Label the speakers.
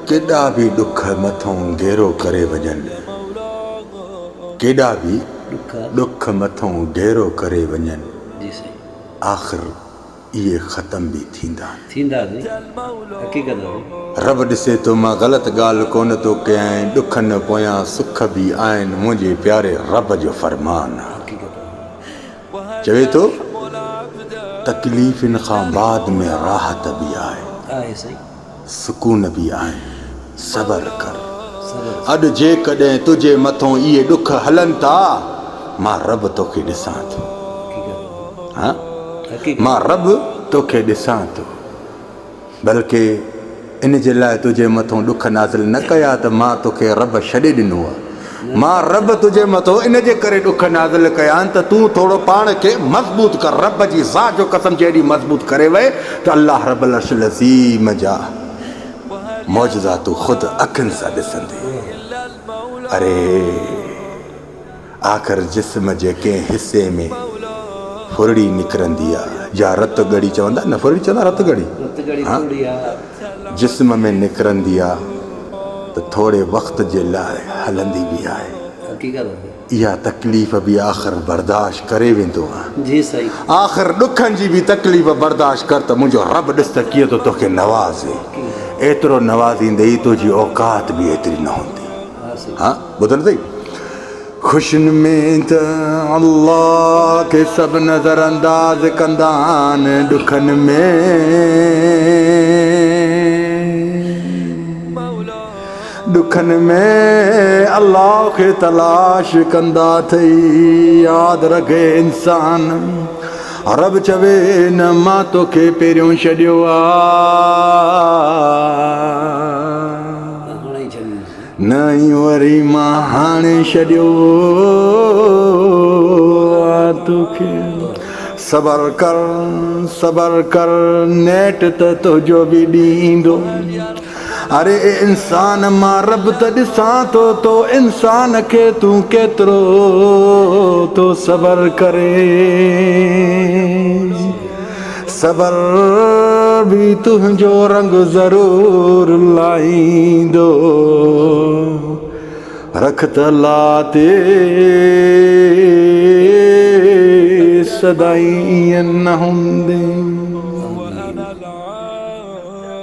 Speaker 1: केॾा बि ॾुख मथां घेरो करे वञनि, केॾा बि ॾुख मथां घेरो करे वञनि, आख़िर इहे ख़तम बि थींदा। रब ॾिसे थो मां ग़लति ॻाल्हि कोन थो कयां, ॾुखनि पोयां सुख बि आहिनि, मुंहिंजे प्यारे रब जो फरमान आहे। चवे थो तकलीफ़ुनि खां बाद में राहत बि आहे, सुकून बि आहे, सबर कर। अॼु जेकॾहिं तुंहिंजे मथां इहे ॾुख हलनि था, मां रब तोखे ॾिसां थो, मां रब तोखे ॾिसां थो। बल्कि इन जे लाइ तुंहिंजे मथां ॾुख नाज़िल न कया त मां तोखे रब छॾे ॾिनो आहे, मां रब तुंहिंजे मथां इन जे करे ॾुख नाज़िल कया आहिनि त तूं थोरो पाण खे मज़बूत कर। रब जी ज़ात जो कसम जहिड़ी मज़बूत करे वए त अल्लाह रब्बुल अर्शिल अज़ीम जा मौजज़ा तूं ख़ुदि अखियुनि सां ॾिसंदे। अरे आख़िर जिस्म जे कंहिं हिसे में फुरड़ी निकिरंदी आहे, या रत ॻड़ी चवंदा न, फुरड़ी चवंदा रत ॻड़ी, जिस्म में निकिरंदी आहे त थोरे वक़्त जे लाइ हलंदी बि आहे। इहा तकलीफ़ बि आख़िर बर्दाश्त करे वेंदो आहे। आख़िर ॾुखनि जी बि तकलीफ़ बर्दाश्त कर त मुंहिंजो रब ॾिस त कीअं थो तोखे नवाज़े। एतिरो नवाज़ींदे ई तुंहिंजी औकात बि एतिरी न हूंदी। ॿुधण अथई, ख़ुशियुनि में त अल्लाह खे सभु नज़र अंदाज़ कंदा आहिनि, ॾुखनि में अल्लाह खे तलाश कंदा अथई। यादि रखे इंसान, रब चवे न मां तोखे पहिरियों छॾियो आहे, न ई वरी मां हाणे छॾियो तोखे। सबर कर नेट त तुंहिंजो बि ॾींदो। अरे इंसान मां रब त ॾिसां थो, तो इंसान खे तूं केतिरो तो सबर करे। सबर बि तुंहिंजो रंग ज़रूर लाहींदो, रख त लाते सदाई ईअं न हूंदे।